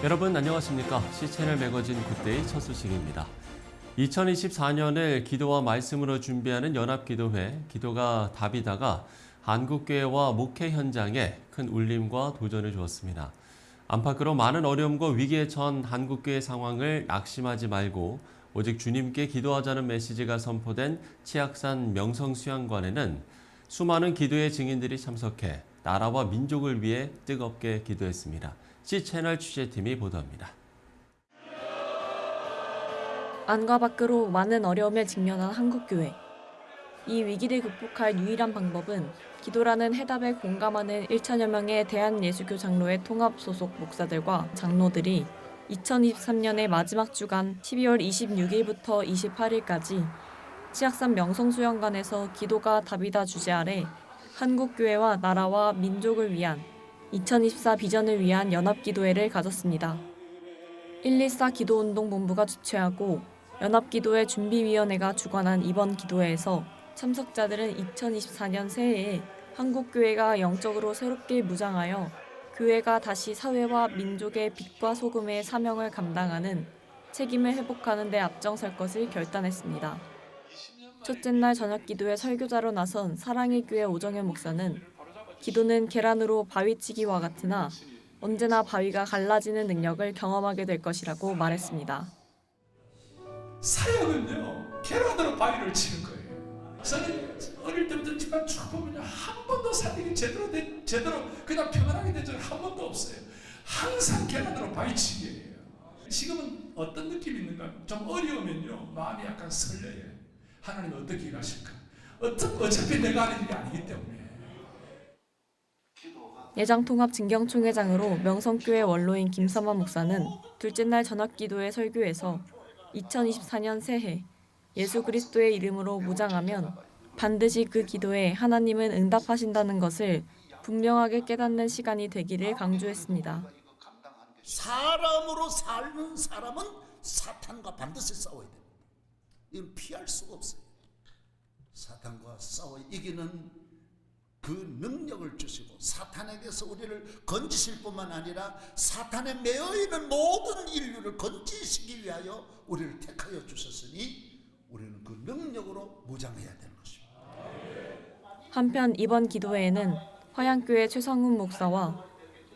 여러분 안녕하십니까? C채널 매거진 굿데이 첫 소식입니다. 2024년을 기도와 말씀으로 준비하는 연합기도회, 기도가 답이다가 한국교회와 목회 현장에 큰 울림과 도전을 주었습니다. 안팎으로 많은 어려움과 위기에 처한 한국교회 상황을 낙심하지 말고 오직 주님께 기도하자는 메시지가 선포된 치악산 명성수양관에는 수많은 기도의 증인들이 참석해 나라와 민족을 위해 뜨겁게 기도했습니다. C채널 취재팀이 보도합니다. 안과 밖으로 많은 어려움에 직면한 한국교회. 이 위기를 극복할 유일한 방법은 기도라는 해답에 공감하는 1천여 명의 대한예수교 장로회 통합 소속 목사들과 장로들이 2023년의 마지막 주간 12월 26일부터 28일까지 치악산 명성수양관에서 기도가 답이다 주제 아래 한국교회와 나라와 민족을 위한 2024 비전을 위한 연합기도회를 가졌습니다. 114 기도운동본부가 주최하고 연합기도회 준비위원회가 주관한 이번 기도회에서 참석자들은 2024년 새해에 한국교회가 영적으로 새롭게 무장하여 교회가 다시 사회와 민족의 빛과 소금의 사명을 감당하는 책임을 회복하는 데 앞장설 것을 결단했습니다. 첫째 날 저녁기도회 설교자로 나선 사랑의 교회 오정현 목사는 기도는 계란으로 바위치기와 같으나 언제나 바위가 갈라지는 능력을 경험하게 될 것이라고 말했습니다. 사역은요, 계란으로 바위를 치는 거예요. 저는 어릴 때부터 집안 쭉 보면 한 번도 살림이 제대로 그냥 평안하게 된 적은 한 번도 없어요. 항상 계란으로 바위치기예요. 지금은 어떤 느낌이 있는가? 좀 어려우면요, 마음이 약간 설레요. 하나님 어떻게 일하실까? 어차피 내가 하는 일이 아니기 때문에. 예장통합 진경총회장으로 명성교회 원로인 김삼환 목사는 둘째 날 저녁기도회 설교에서 2024년 새해 예수 그리스도의 이름으로 무장하면 반드시 그 기도에 하나님은 응답하신다는 것을 분명하게 깨닫는 시간이 되기를 강조했습니다. 사람으로 사는 사람은 사탄과 반드시 싸워야 됩니다. 이건 피할 수가 없어요. 사탄과 싸워 이기는 그 능력을 주시고 사탄에게서 우리를 건지실 뿐만 아니라 사탄에 매여 있는 모든 인류를 건지시기 위하여 우리를 택하여 주셨으니 우리는 그 능력으로 무장해야 되는 것입니다. 한편 이번 기도회에는 화양교회 최성훈 목사와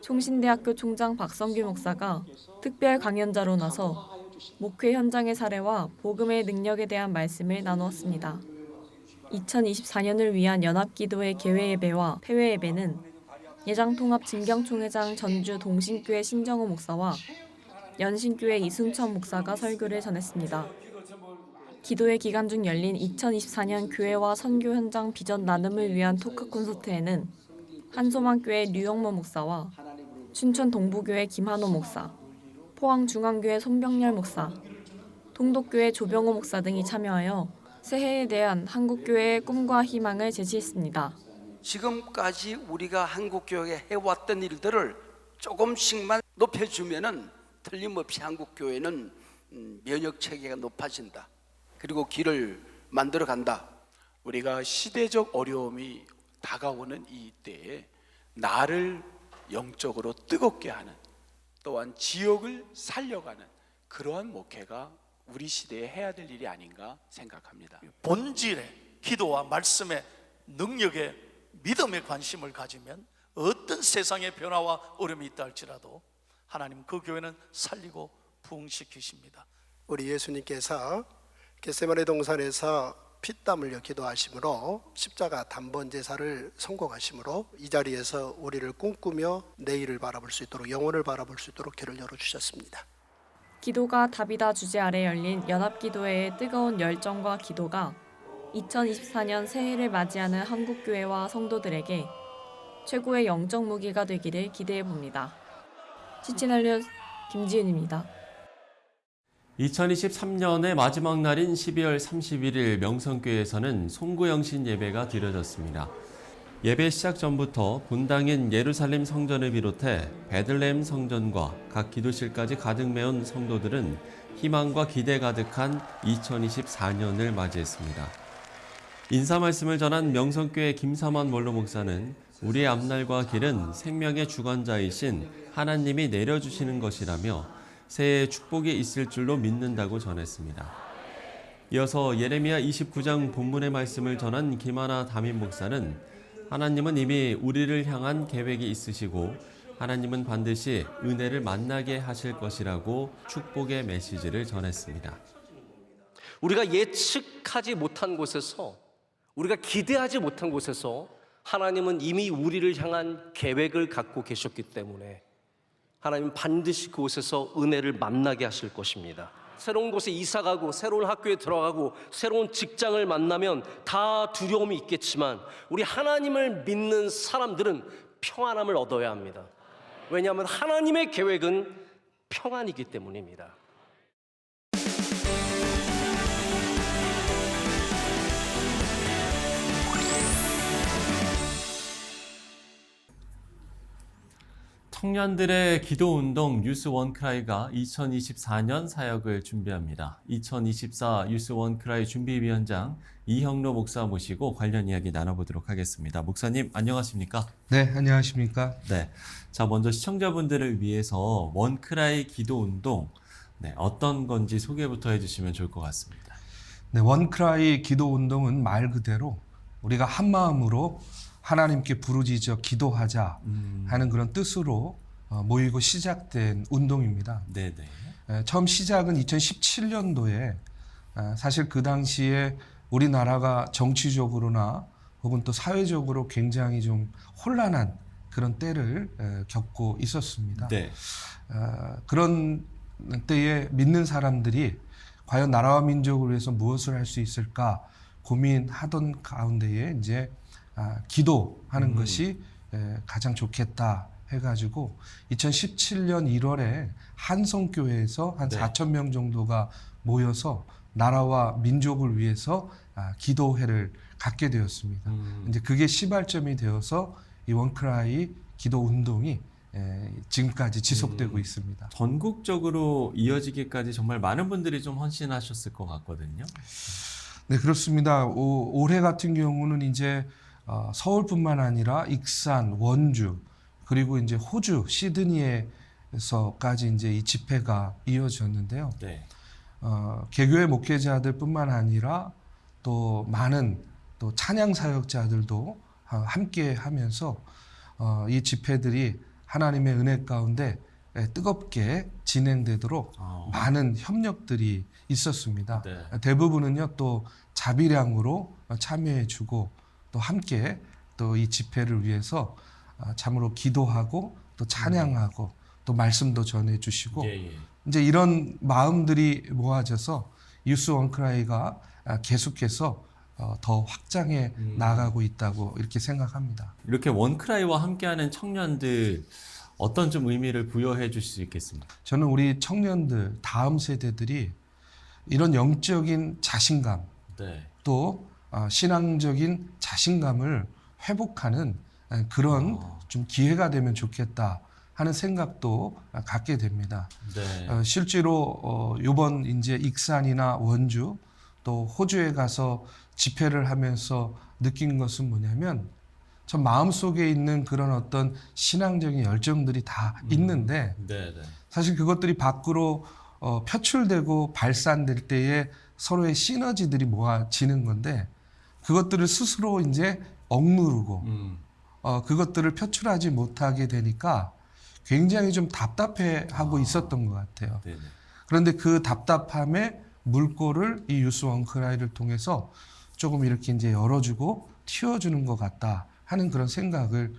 총신대학교 총장 박성규 목사가 특별 강연자로 나서 목회 현장의 사례와 복음의 능력에 대한 말씀을 나누었습니다. 2024년을 위한 연합기도회 개회예배와 폐회예배는 예장통합 진경총회장 전주 동신교회 신정호 목사와 연신교회 이승천 목사가 설교를 전했습니다. 기도회 기간 중 열린 2024년 교회와 선교 현장 비전 나눔을 위한 토크 콘서트에는 한소망교회 류영모 목사와 춘천 동부교회 김한호 목사, 포항중앙교회 손병렬 목사, 동독교회 조병호 목사 등이 참여하여 새해에 대한 한국교회의 꿈과 희망을 제시했습니다. 지금까지 우리가 한국교회가 해왔던 일들을 조금씩만 높여주면은 틀림없이 한국교회는 면역체계가 높아진다. 그리고 길을 만들어간다. 우리가 시대적 어려움이 다가오는 이 때에 나를 영적으로 뜨겁게 하는 또한 지역을 살려가는 그러한 목회가 우리 시대에 해야 될 일이 아닌가 생각합니다. 본질의 기도와 말씀의 능력에 믿음에 관심을 가지면 어떤 세상의 변화와 어려움이 있다 할지라도 하나님 그 교회는 살리고 부흥시키십니다. 우리 예수님께서 겟세마네 동산에서 피땀 흘려 기도하심으로 십자가 단번 제사를 성공하심으로 이 자리에서 우리를 꿈꾸며 내일을 바라볼 수 있도록 영혼을 바라볼 수 있도록 길을 열어주셨습니다. 기도가 답이다 주제 아래 열린 연합기도회의 뜨거운 열정과 기도가 2024년 새해를 맞이하는 한국교회와 성도들에게 최고의 영적 무기가 되기를 기대해봅니다. C채널 뉴스 김지은입니다. 2023년의 마지막 날인 12월 31일 명성교회에서는 송구영신 예배가 드려졌습니다. 예배 시작 전부터 본당인 예루살렘 성전을 비롯해 베들레헴 성전과 각 기도실까지 가득 메운 성도들은 희망과 기대 가득한 2024년을 맞이했습니다. 인사 말씀을 전한 명성교회 김삼환 원로 목사는 우리의 앞날과 길은 생명의 주관자이신 하나님이 내려주시는 것이라며 새해에 축복이 있을 줄로 믿는다고 전했습니다. 이어서 예레미야 29장 본문의 말씀을 전한 김하나 담임 목사는 하나님은 이미 우리를 향한 계획이 있으시고 하나님은 반드시 은혜를 만나게 하실 것이라고 축복의 메시지를 전했습니다. 우리가 예측하지 못한 곳에서, 우리가 기대하지 못한 곳에서 하나님은 이미 우리를 향한 계획을 갖고 계셨기 때문에 하나님은 반드시 그곳에서 은혜를 만나게 하실 것입니다. 새로운 곳에 이사가고 새로운 학교에 들어가고 새로운 직장을 만나면 다 두려움이 있겠지만 우리 하나님을 믿는 사람들은 평안함을 얻어야 합니다. 왜냐하면 하나님의 계획은 평안이기 때문입니다. 청년들의 기도운동 유스 원크라이가 2024년 사역을 준비합니다. 2024 유스 원크라이 준비위원장 이형로 목사 모시고 관련 이야기 나눠보도록 하겠습니다. 목사님 안녕하십니까? 네, 안녕하십니까? 네, 자 먼저 시청자분들을 위해서 원크라이 기도운동 어떤 건지 소개부터 해주시면 좋을 것 같습니다. 네, 원크라이 기도운동은 말 그대로 우리가 한 마음으로 하나님께 부르짖어 기도하자 하는 그런 뜻으로 모이고 시작된 운동입니다. 네네. 처음 시작은 2017년도에 사실 그 당시에 우리나라가 정치적으로나 혹은 또 사회적으로 굉장히 좀 혼란한 그런 때를 겪고 있었습니다. 네. 그런 때에 믿는 사람들이 과연 나라와 민족을 위해서 무엇을 할 수 있을까 고민하던 가운데에 이제 기도하는 것이 가장 좋겠다 해가지고 2017년 1월에 한성교회에서 한 4천 명 정도가 모여서 나라와 민족을 위해서 기도회를 갖게 되었습니다. 이제 그게 시발점이 되어서 이 원크라이 기도 운동이 지금까지 지속되고 있습니다. 전국적으로 이어지기까지 정말 많은 분들이 좀 헌신하셨을 것 같거든요. 네, 그렇습니다. 올해 같은 경우는 이제 서울뿐만 아니라 익산, 원주, 그리고 이제 호주, 시드니에서까지 이제 이 집회가 이어졌는데요. 네. 개교회 목회자들뿐만 아니라 또 많은 또 찬양 사역자들도 함께 하면서 이 집회들이 하나님의 은혜 가운데 뜨겁게 진행되도록 많은 협력들이 있었습니다. 네. 대부분은요 또 자비량으로 참여해주고 또 함께 또 이 집회를 위해서 참으로 기도하고 또 찬양하고 또 말씀도 전해주시고 이제 이런 마음들이 모아져서 유스 원크라이가 계속해서 더 확장해 나가고 있다고 이렇게 생각합니다. 이렇게 원크라이와 함께하는 청년들 어떤 좀 의미를 부여해 주실 수 있겠습니까? 저는 우리 청년들, 다음 세대들이 이런 영적인 자신감 또 신앙적인 자신감을 회복하는 그런 좀 기회가 되면 좋겠다 하는 생각도 갖게 됩니다. 네. 실제로 이번 이제 익산이나 원주 또 호주에 가서 집회를 하면서 느낀 것은 뭐냐면 저 마음속에 있는 그런 어떤 신앙적인 열정들이 다 있는데 사실 그것들이 밖으로 표출되고 발산될 때에 서로의 시너지들이 모아지는 건데 그것들을 스스로 이제 억누르고 그것들을 표출하지 못하게 되니까 굉장히 좀 답답해하고 있었던 것 같아요. 그런데 그 답답함의 물꼬를 이 유스 원크라이를 통해서 조금 이렇게 이제 열어주고 틔워주는 것 같다 하는 그런 생각을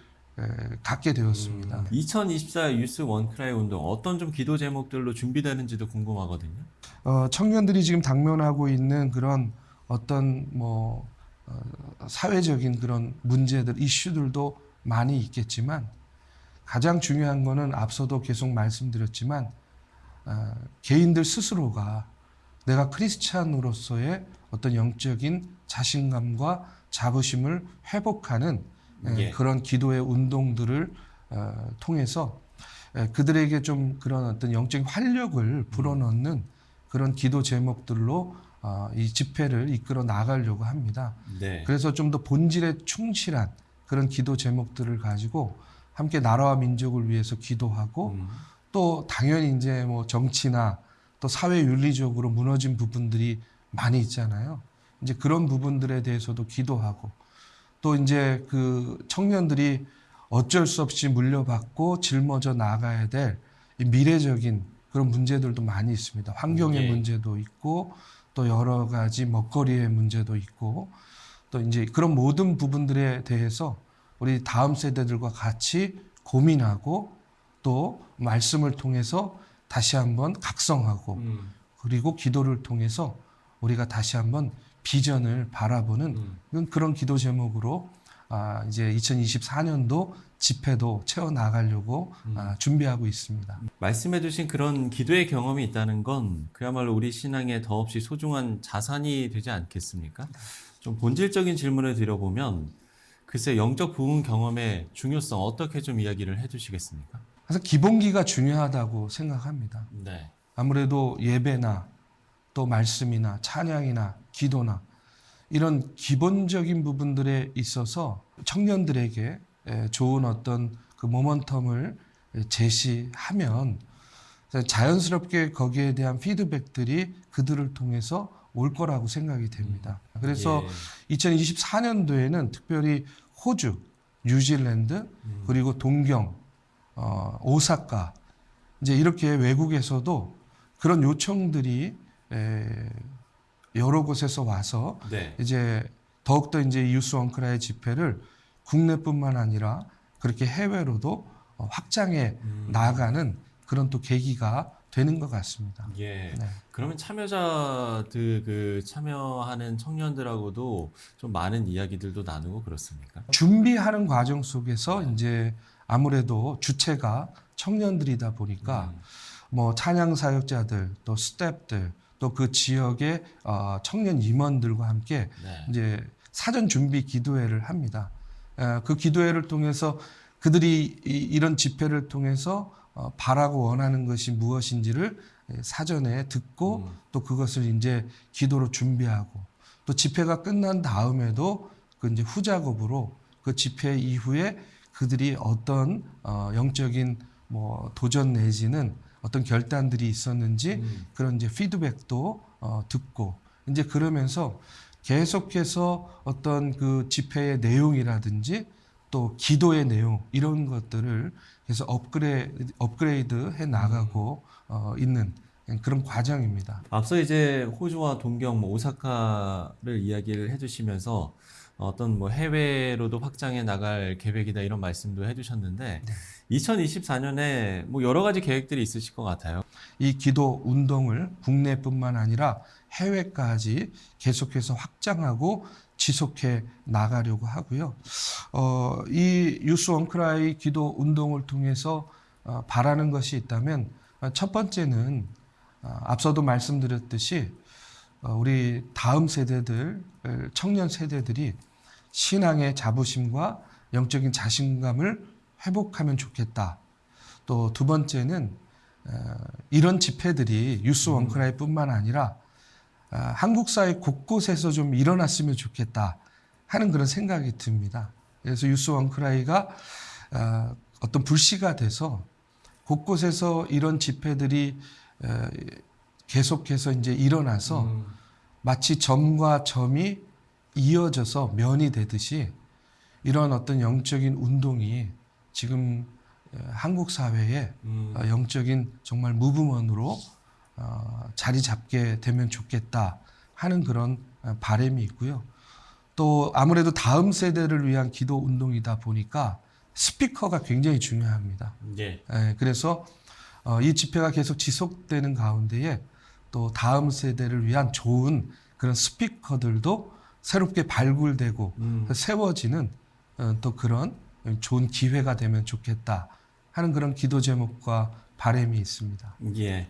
갖게 되었습니다. 2024 유스 원크라이 운동 어떤 좀 기도 제목들로 준비되는지도 궁금하거든요. 청년들이 지금 당면하고 있는 그런 어떤 사회적인 그런 문제들, 이슈들도 많이 있겠지만 가장 중요한 거는 앞서도 계속 말씀드렸지만 개인들 스스로가 내가 크리스찬으로서의 어떤 영적인 자신감과 자부심을 회복하는 그런 기도의 운동들을 통해서 그들에게 좀 그런 어떤 영적인 활력을 불어넣는 그런 기도 제목들로 이 집회를 이끌어 나가려고 합니다. 그래서 좀 더 본질에 충실한 그런 기도 제목들을 가지고 함께 나라와 민족을 위해서 기도하고 또 당연히 이제 뭐 정치나 또 사회 윤리적으로 무너진 부분들이 많이 있잖아요. 이제 그런 부분들에 대해서도 기도하고 또 이제 그 청년들이 어쩔 수 없이 물려받고 짊어져 나가야 될 이 미래적인 그런 문제들도 많이 있습니다. 환경의 문제도 있고 또 여러 가지 먹거리의 문제도 있고 또 이제 그런 모든 부분들에 대해서 우리 다음 세대들과 같이 고민하고 또 말씀을 통해서 다시 한번 각성하고 그리고 기도를 통해서 우리가 다시 한번 비전을 바라보는 그런 기도 제목으로 이제 2024년도 집회도 채워 나가려고 준비하고 있습니다. 말씀해 주신 그런 기도의 경험이 있다는 건 그야말로 우리 신앙에 더없이 소중한 자산이 되지 않겠습니까? 좀 본질적인 질문을 드려보면 글쎄 영적 부흥 경험의 중요성 어떻게 좀 이야기를 해 주시겠습니까? 그래서 기본기가 중요하다고 생각합니다. 네. 아무래도 예배나 또 말씀이나 찬양이나 기도나 이런 기본적인 부분들에 있어서 청년들에게 좋은 어떤 그 모먼텀을 제시하면 자연스럽게 거기에 대한 피드백들이 그들을 통해서 올 거라고 생각이 됩니다. 그래서 2024년도에는 특별히 호주, 뉴질랜드, 그리고 동경, 오사카 이제 이렇게 외국에서도 그런 요청들이 여러 곳에서 와서 이제 더욱더 이제 유스 원크라의 집회를 국내뿐만 아니라 그렇게 해외로도 확장해 나아가는 그런 또 계기가 되는 것 같습니다. 예. 네. 그러면 참여자들 그 참여하는 청년들하고도 좀 많은 이야기들도 나누고 그렇습니까? 준비하는 과정 속에서 이제 아무래도 주체가 청년들이다 보니까 뭐 찬양 사역자들 또 스태프들 또 그 지역의 청년 임원들과 함께 이제 사전 준비 기도회를 합니다. 그 기도회를 통해서 그들이 이런 집회를 통해서 바라고 원하는 것이 무엇인지를 사전에 듣고 또 그것을 이제 기도로 준비하고 또 집회가 끝난 다음에도 그 이제 후작업으로 그 집회 이후에 그들이 어떤 영적인 뭐 도전 내지는 어떤 결단들이 있었는지 그런 이제 피드백도 듣고 이제 그러면서 계속해서 어떤 그 집회의 내용이라든지 또 기도의 내용 이런 것들을 계속 업그레이드 해 나가고 있는 그런 과정입니다. 앞서 이제 호주와 동경, 뭐 오사카를 이야기를 해주시면서 어떤 뭐 해외로도 확장해 나갈 계획이다 이런 말씀도 해주셨는데 2024년에 뭐 여러 가지 계획들이 있으실 것 같아요. 이 기도 운동을 국내뿐만 아니라 해외까지 계속해서 확장하고 지속해 나가려고 하고요. 이 유스 원크라이 기도 운동을 통해서 바라는 것이 있다면 첫 번째는 앞서도 말씀드렸듯이 우리 다음 세대들, 청년 세대들이 신앙의 자부심과 영적인 자신감을 회복하면 좋겠다. 또 두 번째는 이런 집회들이 유스 원크라이 뿐만 아니라 한국 사회 곳곳에서 좀 일어났으면 좋겠다 하는 그런 생각이 듭니다. 그래서 유스 원크라이가 어떤 불씨가 돼서 곳곳에서 이런 집회들이 계속해서 이제 일어나서 마치 점과 점이 이어져서 면이 되듯이 이런 어떤 영적인 운동이 지금 한국 사회에 영적인 정말 무브먼으로 자리 잡게 되면 좋겠다 하는 그런 바람이 있고요. 또 아무래도 다음 세대를 위한 기도 운동이다 보니까 스피커가 굉장히 중요합니다. 그래서 이 집회가 계속 지속되는 가운데에 또 다음 세대를 위한 좋은 그런 스피커들도 새롭게 발굴되고 세워지는 또 그런 좋은 기회가 되면 좋겠다 하는 그런 기도 제목과 바람이 있습니다. 예.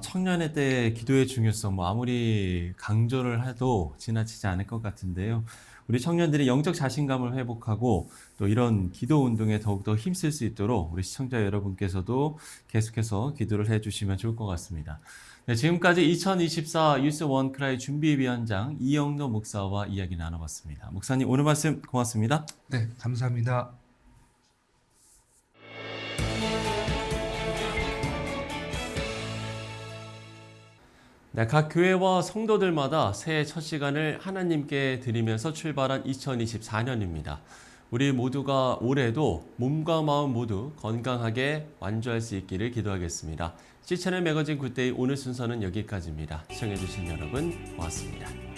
청년의 때 기도의 중요성 뭐 아무리 강조를 해도 지나치지 않을 것 같은데요. 우리 청년들이 영적 자신감을 회복하고 또 이런 기도 운동에 더욱더 힘쓸 수 있도록 우리 시청자 여러분께서도 계속해서 기도를 해주시면 좋을 것 같습니다. 네, 지금까지 2024 유스 원크라이 준비위원장 이영노 목사와 이야기 나눠봤습니다. 목사님 오늘 말씀 고맙습니다. 네, 감사합니다. 네, 각 교회와 성도들마다 새해 첫 시간을 하나님께 드리면서 출발한 2024년입니다. 우리 모두가 올해도 몸과 마음 모두 건강하게 완주할 수 있기를 기도하겠습니다. C채널 매거진 굿데이 오늘 순서는 여기까지입니다. 시청해주신 여러분 고맙습니다.